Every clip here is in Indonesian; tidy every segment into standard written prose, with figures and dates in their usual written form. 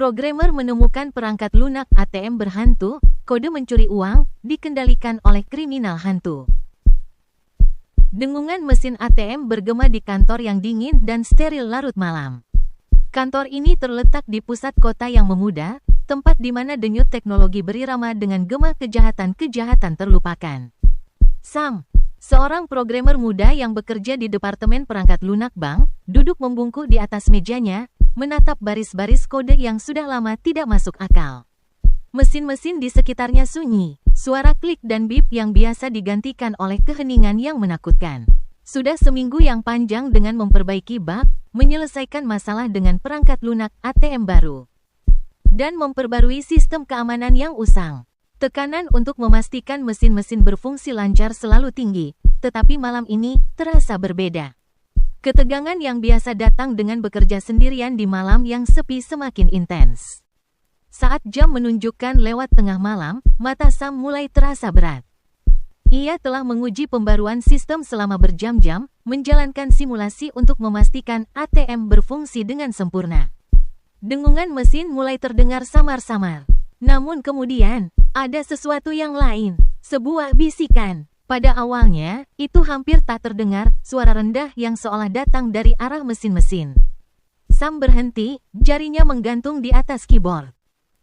Programmer menemukan perangkat lunak ATM berhantu, kode mencuri uang, dikendalikan oleh kriminal hantu. Dengungan mesin ATM bergema di kantor yang dingin dan steril larut malam. Kantor ini terletak di pusat kota yang memuda, tempat di mana denyut teknologi berirama dengan gema kejahatan-kejahatan terlupakan. Sam, seorang programmer muda yang bekerja di departemen perangkat lunak bank, duduk membungkuk di atas mejanya, menatap baris-baris kode yang sudah lama tidak masuk akal. Mesin-mesin di sekitarnya sunyi, suara klik dan bip yang biasa digantikan oleh keheningan yang menakutkan. Sudah seminggu yang panjang dengan memperbaiki bug, menyelesaikan masalah dengan perangkat lunak ATM baru, dan memperbarui sistem keamanan yang usang. Tekanan untuk memastikan mesin-mesin berfungsi lancar selalu tinggi, tetapi malam ini terasa berbeda. Ketegangan yang biasa datang dengan bekerja sendirian di malam yang sepi semakin intens. Saat jam menunjukkan lewat tengah malam, mata Sam mulai terasa berat. Ia telah menguji pembaruan sistem selama berjam-jam, menjalankan simulasi untuk memastikan ATM berfungsi dengan sempurna. Dengungan mesin mulai terdengar samar-samar. Namun kemudian, ada sesuatu yang lain, sebuah bisikan. Pada awalnya, itu hampir tak terdengar, suara rendah yang seolah datang dari arah mesin-mesin. Sam berhenti, jarinya menggantung di atas keyboard.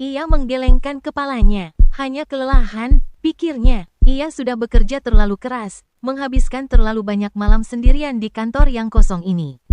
Ia menggelengkan kepalanya, hanya kelelahan, pikirnya. Ia sudah bekerja terlalu keras, menghabiskan terlalu banyak malam sendirian di kantor yang kosong ini.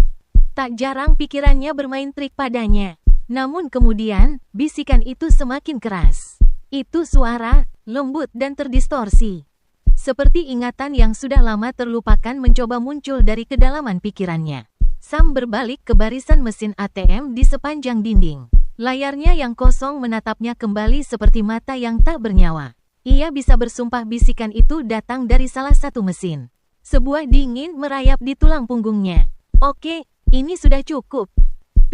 Tak jarang pikirannya bermain trik padanya. Namun kemudian, bisikan itu semakin keras. Itu suara, lembut dan terdistorsi. Seperti ingatan yang sudah lama terlupakan mencoba muncul dari kedalaman pikirannya. Sam berbalik ke barisan mesin ATM di sepanjang dinding. Layarnya yang kosong menatapnya kembali seperti mata yang tak bernyawa. Ia bisa bersumpah bisikan itu datang dari salah satu mesin. Sebuah dingin merayap di tulang punggungnya. Oke, ini sudah cukup,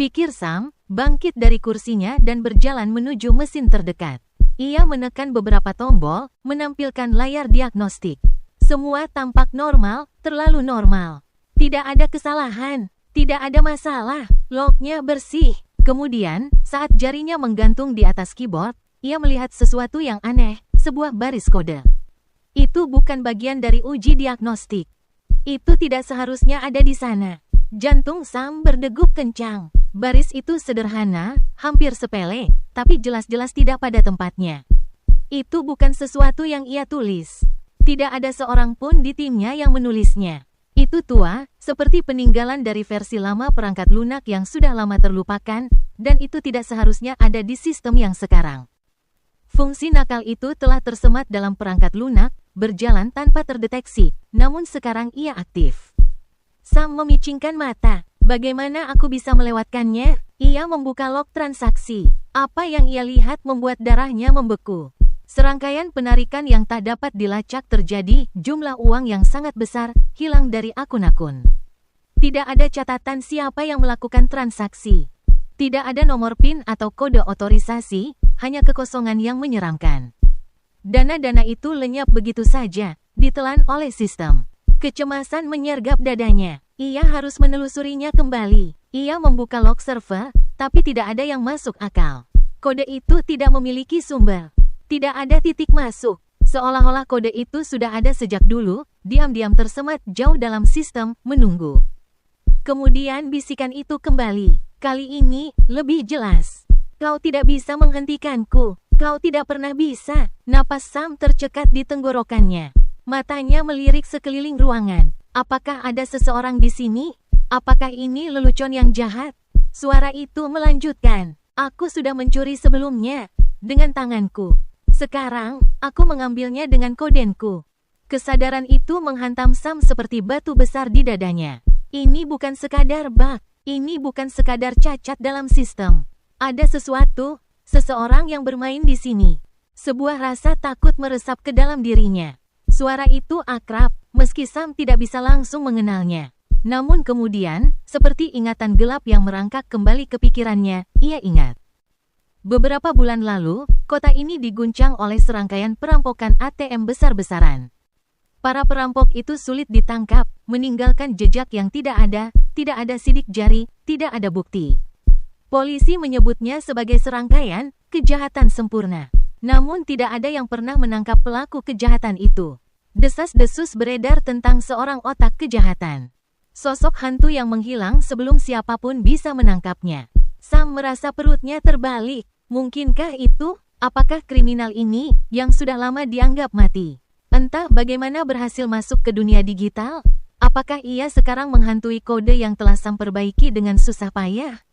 pikir Sam, bangkit dari kursinya dan berjalan menuju mesin terdekat. Ia menekan beberapa tombol, menampilkan layar diagnostik. Semua tampak normal, terlalu normal. Tidak ada kesalahan, tidak ada masalah, lognya bersih. Kemudian, saat jarinya menggantung di atas keyboard, ia melihat sesuatu yang aneh, sebuah baris kode. Itu bukan bagian dari uji diagnostik. Itu tidak seharusnya ada di sana. Jantung Sam berdegup kencang. Baris itu sederhana, hampir sepele, tapi jelas-jelas tidak pada tempatnya. Itu bukan sesuatu yang ia tulis. Tidak ada seorang pun di timnya yang menulisnya. Itu tua, seperti peninggalan dari versi lama perangkat lunak yang sudah lama terlupakan, dan itu tidak seharusnya ada di sistem yang sekarang. Fungsi nakal itu telah tersemat dalam perangkat lunak, berjalan tanpa terdeteksi, namun sekarang ia aktif. Sam memicingkan mata. Bagaimana aku bisa melewatkannya? Ia membuka log transaksi. Apa yang ia lihat membuat darahnya membeku. Serangkaian penarikan yang tak dapat dilacak terjadi, jumlah uang yang sangat besar, hilang dari akun-akun. Tidak ada catatan siapa yang melakukan transaksi. Tidak ada nomor PIN atau kode otorisasi, hanya kekosongan yang menyeramkan. Dana-dana itu lenyap begitu saja, ditelan oleh sistem. Kecemasan menyergap dadanya. Ia harus menelusurinya kembali. Ia membuka log server, tapi tidak ada yang masuk akal. Kode itu tidak memiliki sumber. Tidak ada titik masuk. Seolah-olah kode itu sudah ada sejak dulu, diam-diam tersemat jauh dalam sistem, menunggu. Kemudian bisikan itu kembali. Kali ini, lebih jelas. Kau tidak bisa menghentikanku. Kau tidak pernah bisa. Napas Sam tercekat di tenggorokannya. Matanya melirik sekeliling ruangan. Apakah ada seseorang di sini? Apakah ini lelucon yang jahat? Suara itu melanjutkan. Aku sudah mencuri sebelumnya. Dengan tanganku. Sekarang, aku mengambilnya dengan kodenku. Kesadaran itu menghantam Sam seperti batu besar di dadanya. Ini bukan sekadar bug. Ini bukan sekadar cacat dalam sistem. Ada sesuatu, seseorang yang bermain di sini. Sebuah rasa takut meresap ke dalam dirinya. Suara itu akrab, meski Sam tidak bisa langsung mengenalnya. Namun kemudian, seperti ingatan gelap yang merangkak kembali ke pikirannya, ia ingat. Beberapa bulan lalu, kota ini diguncang oleh serangkaian perampokan ATM besar-besaran. Para perampok itu sulit ditangkap, meninggalkan jejak yang tidak ada sidik jari, tidak ada bukti. Polisi menyebutnya sebagai serangkaian kejahatan sempurna. Namun tidak ada yang pernah menangkap pelaku kejahatan itu. Desas-desus beredar tentang seorang otak kejahatan. Sosok hantu yang menghilang sebelum siapapun bisa menangkapnya. Sam merasa perutnya terbalik. Mungkinkah itu? Apakah kriminal ini, yang sudah lama dianggap mati, entah bagaimana berhasil masuk ke dunia digital? Apakah ia sekarang menghantui kode yang telah Sam perbaiki dengan susah payah?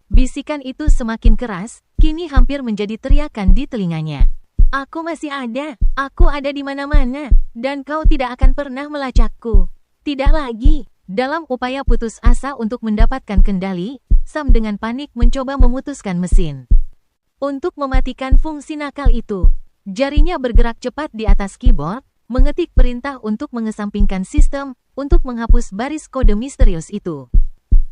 Bisikan itu semakin keras, kini hampir menjadi teriakan di telinganya. Aku masih ada, aku ada di mana-mana, dan kau tidak akan pernah melacakku. Tidak lagi. Dalam upaya putus asa untuk mendapatkan kendali, Sam dengan panik mencoba memutuskan mesin. Untuk mematikan fungsi nakal itu, jarinya bergerak cepat di atas keyboard, mengetik perintah untuk mengesampingkan sistem, untuk menghapus baris kode misterius itu.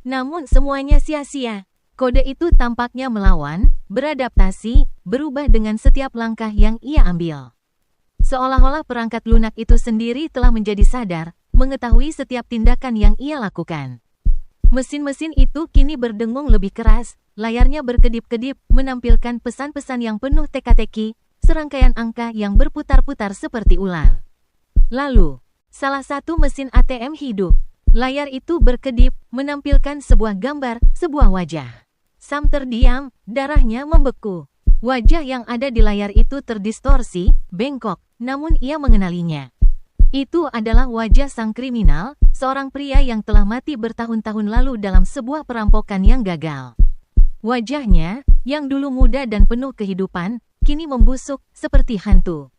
Namun semuanya sia-sia. Kode itu tampaknya melawan, beradaptasi, berubah dengan setiap langkah yang ia ambil. Seolah-olah perangkat lunak itu sendiri telah menjadi sadar, mengetahui setiap tindakan yang ia lakukan. Mesin-mesin itu kini berdengung lebih keras, layarnya berkedip-kedip, menampilkan pesan-pesan yang penuh teka-teki, serangkaian angka yang berputar-putar seperti ular. Lalu, salah satu mesin ATM hidup. Layar itu berkedip, menampilkan sebuah gambar, sebuah wajah. Sam terdiam, darahnya membeku. Wajah yang ada di layar itu terdistorsi, bengkok, namun ia mengenalinya. Itu adalah wajah sang kriminal, seorang pria yang telah mati bertahun-tahun lalu dalam sebuah perampokan yang gagal. Wajahnya, yang dulu muda dan penuh kehidupan, kini membusuk, seperti hantu.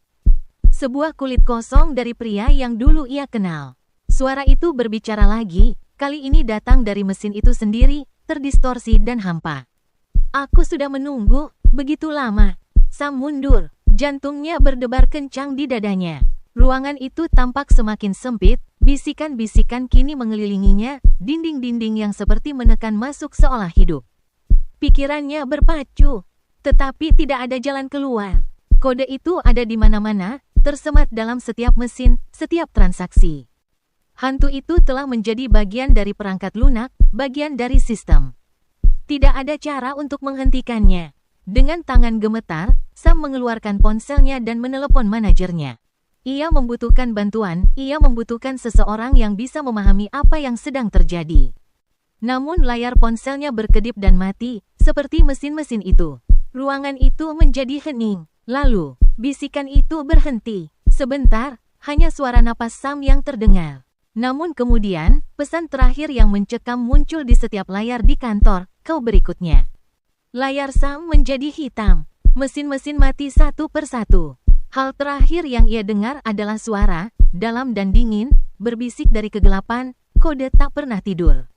Sebuah kulit kosong dari pria yang dulu ia kenal. Suara itu berbicara lagi, kali ini datang dari mesin itu sendiri, terdistorsi dan hampa. Aku sudah menunggu, begitu lama. Sam mundur, jantungnya berdebar kencang di dadanya. Ruangan itu tampak semakin sempit, bisikan-bisikan kini mengelilinginya, dinding-dinding yang seperti menekan masuk seolah hidup. Pikirannya berpacu, tetapi tidak ada jalan keluar. Kode itu ada di mana-mana, tersemat dalam setiap mesin, setiap transaksi. Hantu itu telah menjadi bagian dari perangkat lunak, bagian dari sistem. Tidak ada cara untuk menghentikannya. Dengan tangan gemetar, Sam mengeluarkan ponselnya dan menelepon manajernya. Ia membutuhkan bantuan, ia membutuhkan seseorang yang bisa memahami apa yang sedang terjadi. Namun layar ponselnya berkedip dan mati, seperti mesin-mesin itu. Ruangan itu menjadi hening. Lalu, bisikan itu berhenti. Sebentar, hanya suara napas Sam yang terdengar. Namun kemudian, pesan terakhir yang mencekam muncul di setiap layar di kantor, kau berikutnya. Layar Sam menjadi hitam. Mesin-mesin mati satu persatu. Hal terakhir yang ia dengar adalah suara, dalam dan dingin, berbisik dari kegelapan, kode tak pernah tidur.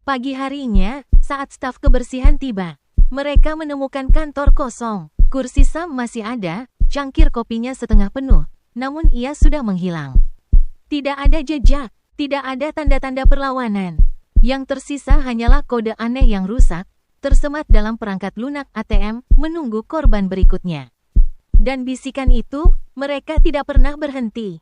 Pagi harinya, saat staf kebersihan tiba, mereka menemukan kantor kosong. Kursi Sam masih ada, cangkir kopinya setengah penuh, namun ia sudah menghilang. Tidak ada jejak, tidak ada tanda-tanda perlawanan. Yang tersisa hanyalah kode aneh yang rusak, tersemat dalam perangkat lunak ATM, menunggu korban berikutnya. Dan bisikan itu, mereka tidak pernah berhenti.